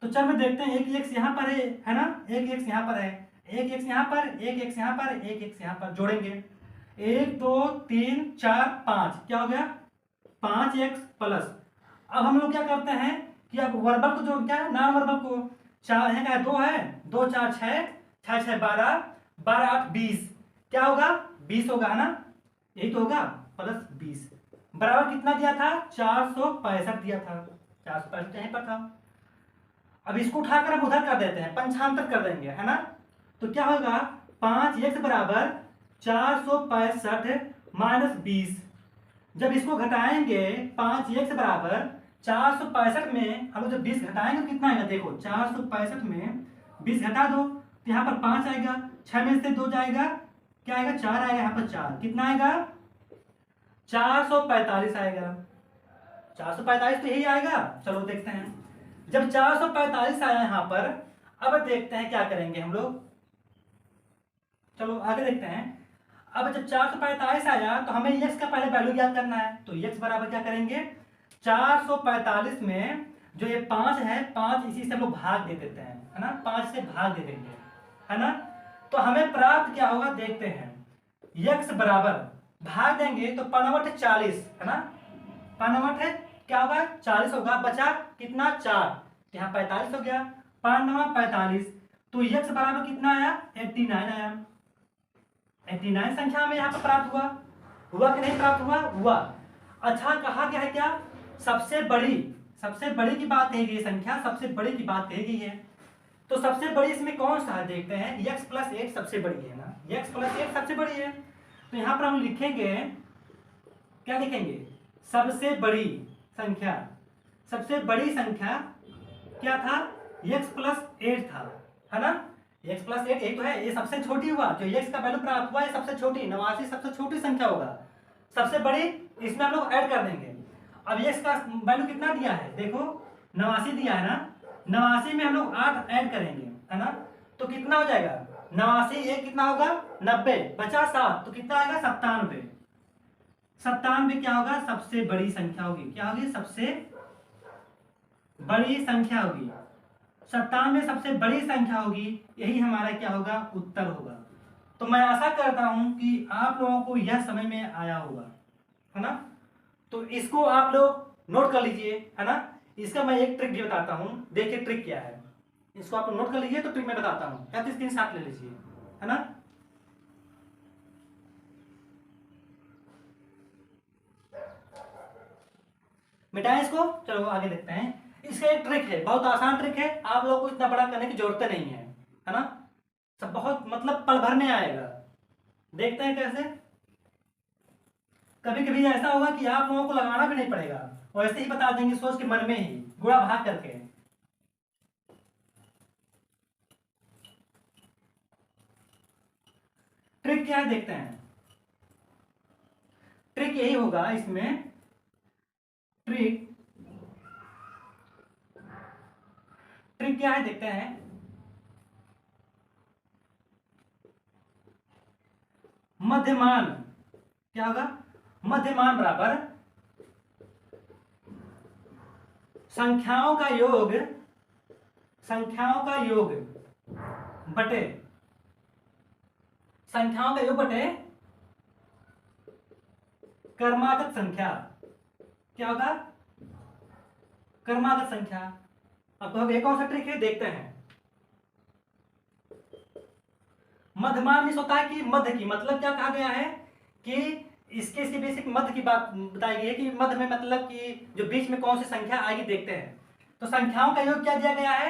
तो चर में देखते हैं, एक एक्स यहाँ पर है ना, एक एक्स यहाँ पर है, एक एक्स यहाँ पर, एक एक्स यहाँ पर, एक एक्स यहाँ पर, जोड़ेंगे 1 2 3 4 5, क्या हो गया 5x प्लस। अब हम लोग क्या करते हैं कि अब वर्बल को जोड़, क्या है नॉन वर्बल को, 4 है क्या, 2 है, 2 4 6, 6 6 12, 12 8 20, क्या होगा 20 होगा, है ना, यही तो होगा, प्लस 20 बराबर कितना दिया था, 465 दिया था, 465 यहीं पर था। अब इसको उठाकर हम उधर कर देते हैं, पंचांतर कर देंगे, है ना। तो क्या होगा, 5x बराबर 465 माइनस 20, जब इसको घटाएंगे 5x बराबर 465 में हम लोग जब 20 घटाएंगे तो कितना आएगा, देखो 465 में 20 घटा दो तो यहाँ पर 5 आएगा, 6 में से 2 जाएगा, क्या आएगा 4 आएगा, यहाँ पर 4 कितना आएगा 445 आएगा, 445 तो यही आएगा। चलो देखते हैं, जब 445 आया यहाँ पर, अब देखते हैं क्या करेंगे हम लोग, चलो आगे देखते हैं। अब जब 445 आया तो हमें x का पहले वैल्यू याद करना है, तो x बराबर क्या करेंगे, 445 में जो ये 5 है, 5 इसी से हम लोग भाग दे देते हैं, है ना, 5 से भाग दे देंगे, है ना। तो हमें प्राप्त क्या होगा देखते हैं, x बराबर भाग देंगे तो 5 40, है ना, 5 है क्या होगा 40 होगा, बचा कितना 4, यहाँ 45 हो गया, 5 45, तो x बराबर कितना आया 89 आया, 89 संख्या में यहाँ पर प्राप्त हुआ, हुआ कि नहीं प्राप्त हुआ, हुआ। अच्छा कहा गया है क्या, सबसे बड़ी की बात कही गई, संख्या सबसे बड़ी की बात कही गई है। तो सबसे बड़ी इसमें कौन सा है देखते हैं, x प्लस 8 सबसे बड़ी है ना, x प्लस 8 सबसे बड़ी है। तो यहाँ पर हम लिखेंगे, क्या लिखेंगे, सबसे बड़ी संख्या, सबसे बड़ी संख्या क्या था, x प्लस 8 था, है ना, x प्लस 8 यही तो है, ये सबसे छोटी हुआ, जो x का वैल्यू प्राप्त हुआ है सबसे छोटी, 89 सबसे छोटी संख्या होगा, सबसे बड़ी इसमें हम लोग ऐड कर देंगे। अब x का वैल्यू कितना दिया है, देखो 89 दिया है ना, 89 में हम लोग 8 ऐड करेंगे, है ना, तो कितना हो जाएगा, 89 एक कितना होगा 90, बचा 7, तो कितना आएगा 97। 97 क्या होगा, सबसे बड़ी संख्या होगी, क्या होगी, सबसे बड़ी संख्या होगी। 97 सबसे बड़ी संख्या होगी, यही हमारा क्या होगा, उत्तर होगा। तो मैं आशा करता हूं कि आप लोगों को यह समझ में आया होगा, है ना। तो इसको आप लोग नोट कर लीजिए, है ना। इसका मैं एक ट्रिक भी बताता हूं, देखिए ट्रिक क्या है। इसको आप नोट कर लीजिए, तो ट्रिक मैं बताता हूं, या तो स्क्रीनशॉट ले लीजिए, है ना। मिटाएं इसको, चलो आगे देखते हैं। इसका एक ट्रिक है, बहुत आसान ट्रिक है, आप लोगों को इतना बड़ा करने की जरूरत नहीं है ना। सब बहुत मतलब पल भर में आएगा। देखते हैं कैसे। कभी कभी ऐसा होगा कि आप लोगों को लगाना भी नहीं पड़ेगा, वैसे ही बता देंगे सोच के मन में ही, गुणा भाग करके। ट्रिक क्या है देखते हैं। ट्रिक यही होगा इसमें, ट्रिक ट्रिक क्या है देखते हैं। मध्यमान क्या होगा, मध्यमान बराबर संख्याओं का योग, संख्याओं का योग बटे, संख्याओं का योग बटे क्रमागत संख्या। क्या होगा, क्रमागत संख्या। अब कहोगे कौन सा ट्रिक है, देखते हैं। मध्यमान में होता है कि मध्य की, मतलब क्या कहा गया है कि इसके बेसिक मध्य की बात बताई गई है कि मध्य में मतलब कि जो बीच में कौन सी संख्या आएगी देखते हैं। तो संख्याओं का योग क्या दिया गया है,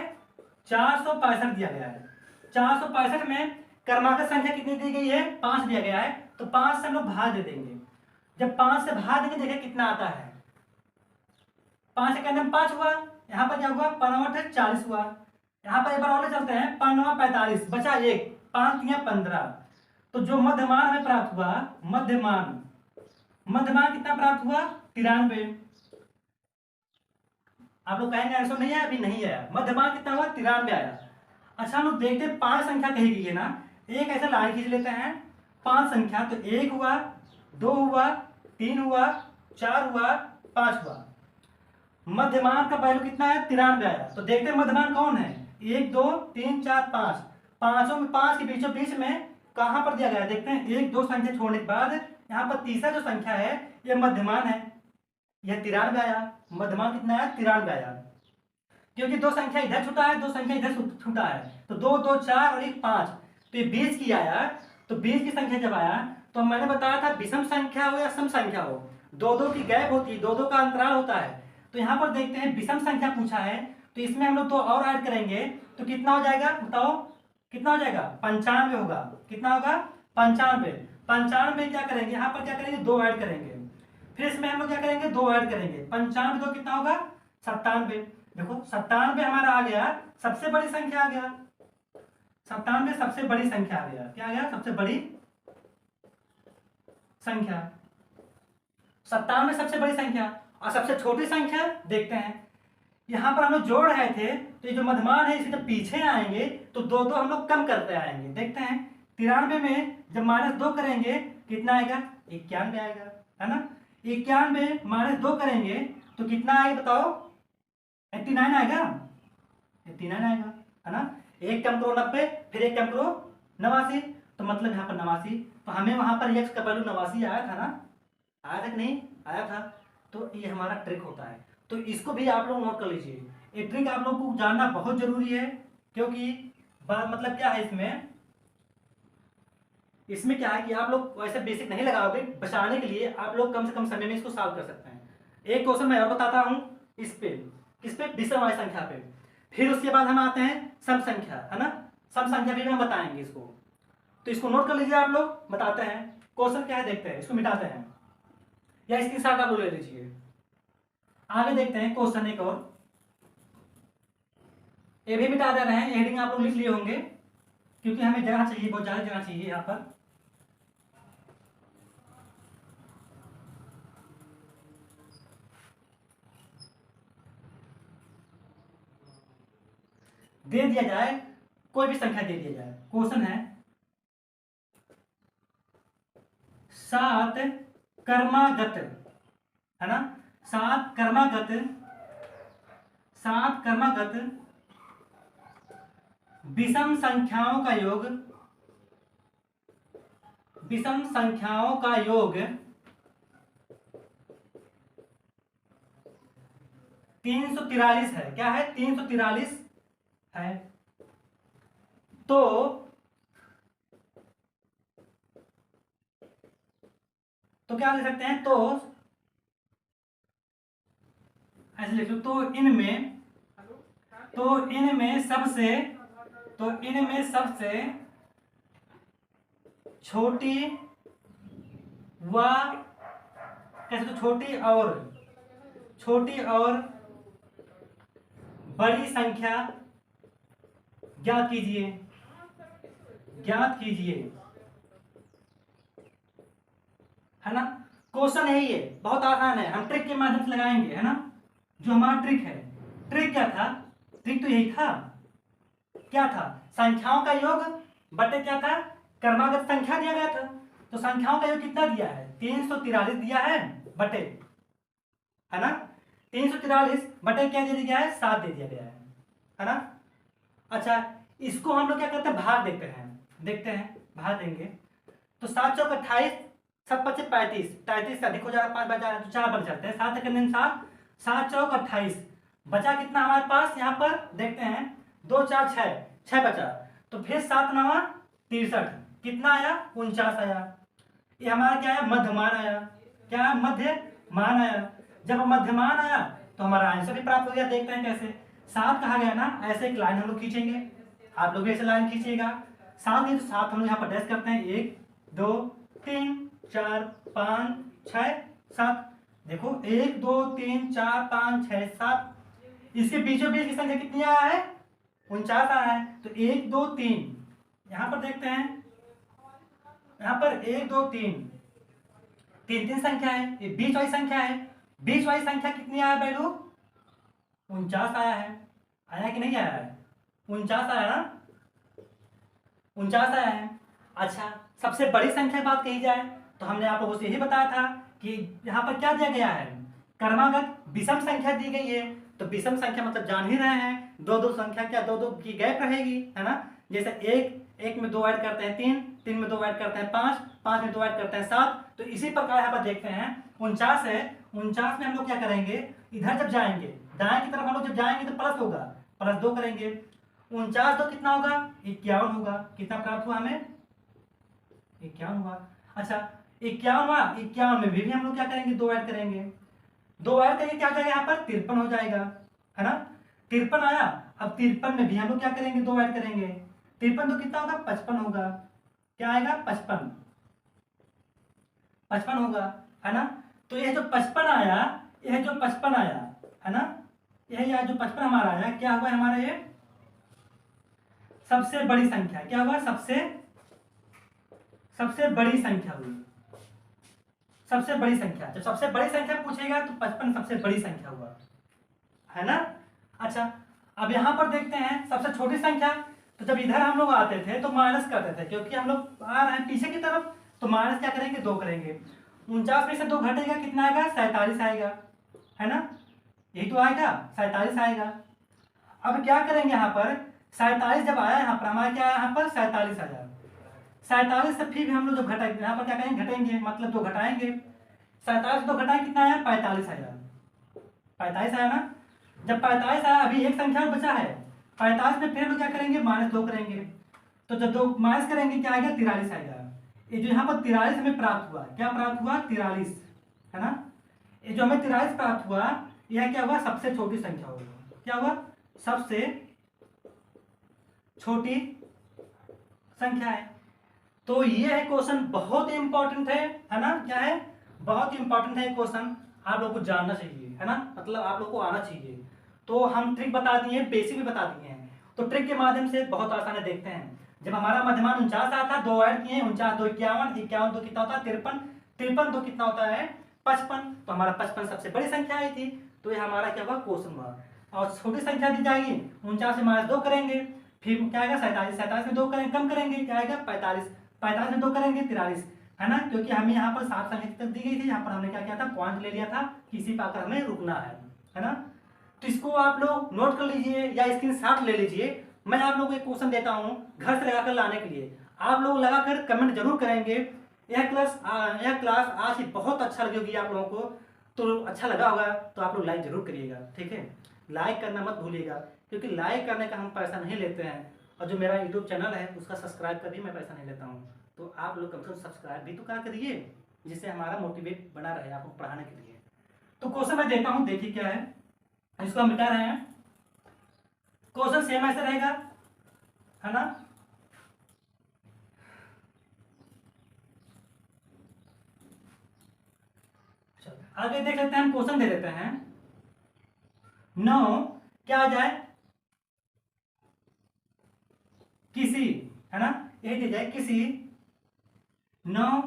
465 दिया गया है। 465 में क्रमागत संख्या कितनी दी गई है, 5 दिया गया है, तो 5 से हम लोग भाग दे देंगे। जब 5 से भाग देंगे देखिए कितना आता है, 5 के अंदर 5 हुआ, यहाँ पर क्या हुआ, 5 40 हुआ। यहाँ पर एक बार और चलते हैं, 5 45, बचा 1, 5 15। तो जो मध्यमान हमें प्राप्त हुआ, मध्यमान मध्यमान कितना प्राप्त हुआ, 93। आप लोग कहेंगे आंसर नहीं आया, अभी नहीं आया, मध्यमान कितना हुआ, 93 आया। अच्छा हम लोग देखते हैं 5 संख्या कही गई है ना, एक ऐसा लाइन खींच लेते हैं, 5 संख्या, तो 1 हुआ, 2 हुआ, 3 हुआ, 4 हुआ, 5 हुआ। मध्यमान का वैल्यू कितना है, 93 आया। तो देखते हैं मध्यमान कौन है, 1 2 3 4 5, पांचों में 5 के बीचों बीच में कहां पर दिया गया है, देखते हैं 1 2 संख्या छोड़ने के बाद यहाँ पर तीसरा जो संख्या है यह मध्यमान है, यह 93 आया। मध्यमान कितना है, 93 आया, क्योंकि 2 संख्या इधर छूटा है, 2 संख्या इधर छूटा है, तो 2 2 4 और 1 5, तो ये 20 की आया। तो 20 की संख्या जब आया, तो मैंने बताया था विषम संख्या हो या सम संख्या हो, 2 2 की गैप होती है, 2 2 का अंतराल होता है। तो यहाँ पर देखते हैं विषम संख्या पूछा है, तो इसमें हम लोग 2 और ऐड करेंगे, तो कितना हो जाएगा बताओ, कितना हो जाएगा, 95 होगा। कितना होगा, 95। 95 क्या करेंगे, यहाँ पर क्या करेंगे, 2 ऐड करेंगे, फिर इसमें हम लोग क्या करेंगे, 2 ऐड करेंगे, 95 2 कितना होगा, 97। देखो 97 हमारा आ गया, सबसे बड़ी संख्या आ गया, 97 सबसे बड़ी संख्या आ गया, क्या आ गया, सबसे बड़ी संख्या। 97 सबसे बड़ी संख्या, और सबसे छोटी संख्या देखते हैं। यहां पर हम लोग जोड़ रहे थे, तो ये जो मध्यमान है इसे जब पीछे आएंगे तो 2 2 हम लोग कम करते आएंगे। देखते हैं 93 में जब -2 करेंगे कितना आएगा, 91 आएगा, है ना। 91 -2 करेंगे तो कितना आएगा बताओ, 89 आएगा, 89 आएगा, है ना। एक कम करो 90, फिर एक कम करो 89, तो मतलब यहाँ पर 89, तो हमें वहां पर x का वैल्यू 89 आया था ना, आया था कि नहीं आया था। तो ये हमारा ट्रिक होता है, तो इसको भी आप लोग नोट कर लीजिए। ये ट्रिक आप लोग को जानना बहुत जरूरी है, क्योंकि मतलब क्या है इसमें, इसमें क्या है कि आप लोग वैसे बेसिक नहीं लगाओगे, बचाने के लिए आप लोग कम से कम समय में इसको सॉल्व कर सकते हैं। एक क्वेश्चन मैं और बताता हूं इस पे, किस पे, विषम वाली संख्या पे। फिर उसके बाद हम आते हैं सम संख्या, है ना, सम संख्या भी हम बताएंगे इसको। तो इसको नोट कर लीजिए आप लोग, बताते हैं क्वेश्चन क्या है, देखते हैं, इसको मिटाते हैं, या इसकी साथ आप लोग ले लीजिए। आगे देखते हैं क्वेश्चन एक और, ये भी मिटा दे रहे हैं, हेडिंग आप लोग लिख लिए होंगे, क्योंकि हमें जगह चाहिए, बहुत ज्यादा जगह चाहिए यहाँ पर। दे दिया जाए, कोई भी संख्या दे दिया जाए, क्वेश्चन है 7 क्रमागत, है ना, 7 क्रमागत विषम संख्याओं का योग, विषम संख्याओं का योग 343 है। क्या है? 343 है। तो क्या लिख सकते हैं? तो ऐसे लिख लो, तो इनमें सबसे छोटी व कैसे, तो छोटी और बड़ी संख्या ज्ञात कीजिए, है ना। क्वेश्चन है ये, बहुत आसान है, हम ट्रिक के माध्यम से लगाएंगे, है ना। जो हमारा ट्रिक है, ट्रिक क्या था? ट्रिक तो यही था, क्या था? संख्याओं का योग बटे क्या था? क्रमागत संख्या दिया गया था। तो संख्याओं का योग कितना दिया है? 343 दिया है, बटे, है ना, 343 बटे क्या दे दिया गया है? 7 दे दिया गया है ना। अच्छा, इसको हम लोग क्या करते हैं? भाग देखते हैं, भाग देंगे। तो 7 चौक 28, 7 पच्चीस 35, 33 से अधिक हो जाएगा, 5 बचा तो 4 बच जाते हैं, 7 एक 7, 7 चौक 28, बचा कितना हमारे पास? यहाँ पर देखते हैं, 2 4 6 बचा, तो फिर 7 9 63, कितना आया? 49 आया। ये हमारा क्या है? मध्यमान आया। क्या है? मध्यमान आया। जब मध्यमान आया तो हमारा आंसर भी प्राप्त हो गया। देखते हैं कैसे। 7 कहा गया ना, ऐसे एक लाइन हम लोग खींचेंगे, आप लोग भी ऐसे लाइन खींचिएगा। 7 नहीं तो 7 हम लोग यहाँ पर डैश करते हैं, 1 2 3 4 5 6 7। देखो 1 2 3 4 5 6 7, इसके बीचों बीच की संख्या कितनी आया है? 49 आया है। तो 1 2 3, यहाँ पर देखते हैं, यहाँ पर 1 2 3, 3 संख्या है, ये बीच वाली संख्या है। बीच वाली संख्या कितनी आया वैल्यू? 49 आया है। आया कि नहीं आया है? 49 आया ना, 49 आया है। अच्छा, सबसे बड़ी संख्या की बात कही जाए तो हमने आप लोगों से यही बताया था कि यहाँ पर क्या दिया गया है? क्रमागत विषम संख्या दी गई है। तो विषम संख्या मतलब जान ही रहे हैं, 2 2 संख्या क्या 2 2 की गैप रहेगी, है ना। जैसे 1 में 2 ऐड करते हैं 3 में 2 ऐड करते हैं 5 में 2 ऐड करते हैं 7। तो इसी प्रकार यहाँ पर देखते हैं 49 है, 49 में हम लोग क्या करेंगे? इधर जब जाएंगे, दाएं की तरफ हम लोग जब जाएंगे तो प्लस होगा, +2 करेंगे। 49 तो कितना होगा? 51 होगा। कितना प्राप्त हुआ हमें? 51 हुआ। अच्छा, 51 हुआ, 51 में भी हम लोग क्या करेंगे? 2 ऐड करेंगे, 2 ऐड करके क्या हो जाएगा? यहाँ पर 53 हो जाएगा, है ना। 53 आया। अब 53 में भी हम लोग क्या करेंगे? 2 ऐड करेंगे, 53 तो कितना होगा? 55 होगा। क्या आएगा? 55 होगा, है ना। तो यह जो 55 आया, यह जो 55 आया, है ना, यह जो 55 हमारा आया, क्या हुआ हमारा? ये सबसे बड़ी संख्या। क्या हुआ? सबसे बड़ी संख्या हुई। सबसे बड़ी संख्या, जब सबसे बड़ी संख्या पूछेगा तो 55 सबसे बड़ी संख्या हुआ, है ना। अच्छा, अब यहां पर देखते हैं सबसे छोटी संख्या। तो जब इधर हम लोग आते थे तो माइनस करते थे, क्योंकि हम लोग आ रहे हैं पीछे की तरफ, तो माइनस क्या करेंगे? 2 करेंगे। 49 में से 2 घटेगा, कितना आएगा? 47 आएगा, है ना। यही तो आएगा, 47 आएगा। अब क्या करेंगे? यहाँ पर 47 जब आया, यहाँ पर हमारा क्या आया? यहाँ पर 47 आया। 47 से फिर भी हम लोग जब घटाएंगे, यहाँ पर क्या करेंगे? घटेंगे, मतलब 2 घटाएंगे। 47 2 घटाएं, कितना आया? 45 आया। 45 आया ना। जब 45 आया, अभी एक संख्या और बचा है 45 में, फिर हम लोग क्या करेंगे? -2 करेंगे। तो जब 2 माइनस करेंगे, क्या आएगा? 43 आएगा। ये जो यहाँ पर 43 हमें प्राप्त हुआ, क्या प्राप्त हुआ? 43, है ना। ये जो हमें 43 प्राप्त हुआ, यह क्या हुआ? सबसे छोटी संख्या होगा। क्या हुआ? सबसे छोटी संख्या है। तो ये है क्वेश्चन, बहुत ही इंपॉर्टेंट है ना। क्या है? बहुत ही इंपॉर्टेंट है क्वेश्चन, आप लोग को जानना चाहिए, है ना, मतलब आप लोग को आना चाहिए। तो हम ट्रिक बता दिए, बेसिक भी बता दिए हैं। तो ट्रिक के माध्यम से बहुत आसान है। देखते हैं, जब हमारा मध्यमान 49 आया था, 2 ऐड किए, 49 2 51, 51 2 कितना होता है? 53, 53 2 कितना होता है? 55। तो हमारा 55 सबसे बड़ी संख्या आई थी। तो ये हमारा क्या हुआ? क्वेश्चन हुआ। और छोटी संख्या दी जाएगी 49 से -2 करेंगे, फिर क्या आएगा 47, 47 में 2 करेंगे, कम करेंगे क्या आएगा 45, 45 में 2 करेंगे 43, है ना, क्योंकि हमें यहाँ पर 7 संख्या तक दी गई थी, यहाँ पर हमने क्या किया था पॉइंट ले लिया था कि इसी पर आकर हमें रुकना है ना। तो इसको आप लोग नोट कर लीजिए या स्क्रीनशॉट ले लीजिए। मैं आप लोगों को एक क्वेश्चन देता हूँ घर से लगाकर लाने के लिए, आप लोग लगाकर कमेंट जरूर करेंगे। यह क्लास आज ही बहुत अच्छा लगेगी आप लोगों को, तो अच्छा लगा होगा तो आप लोग लाइक जरूर करिएगा, ठीक है, लाइक करना मत भूलिएगा, क्योंकि लाइक करने का हम पैसा नहीं लेते हैं, और जो मेरा यूट्यूब चैनल है उसका सब्सक्राइब का भी मैं पैसा नहीं लेता हूँ। तो आप लोग कम से कम सब्सक्राइब भी तो करा करिए, जिससे हमारा मोटिवेट बना रहे आपको पढ़ाने के लिए। तो क्वेश्चन मैं देता हूँ, देखिए क्या है, इसको हम मिटा रहे हैं। क्वेश्चन सेम ऐसे रहेगा, है ना। आगे देख लेते हैं, हम क्वेश्चन दे देते हैं 9 क्या आ जाए किसी, है ना, यही दे जाए किसी 9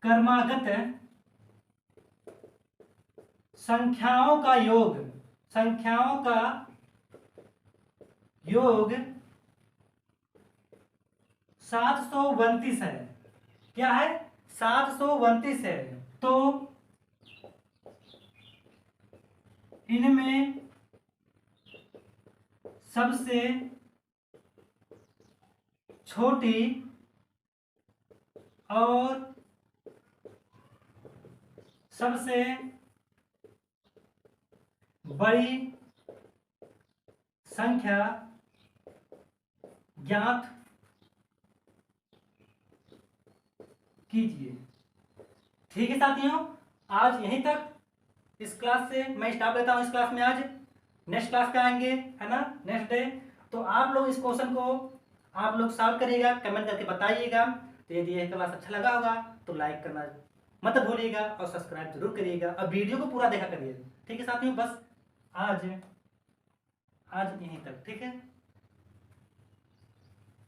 क्रमागत संख्याओं का योग, संख्याओं का योग 729 है। क्या है 729 है। तो इनमें सबसे छोटी और सबसे बड़ी संख्या ज्ञात कीजिए। ठीक है साथियों, आज यहीं तक इस क्लास से मैं स्टॉप लेता हूं। इस क्लास में आज नेक्स्ट क्लास पे आएंगे, है ना, नेक्स्ट डे। तो आप लोग इस क्वेश्चन को आप लोग सॉल्व करिएगा, कमेंट करके बताइएगा। तो यदि यह क्लास अच्छा लगा होगा तो लाइक करना मत भूलिएगा और सब्सक्राइब जरूर करिएगा और वीडियो को पूरा देखा करिए। ठीक है साथियों, बस आज यहीं तक, ठीक है।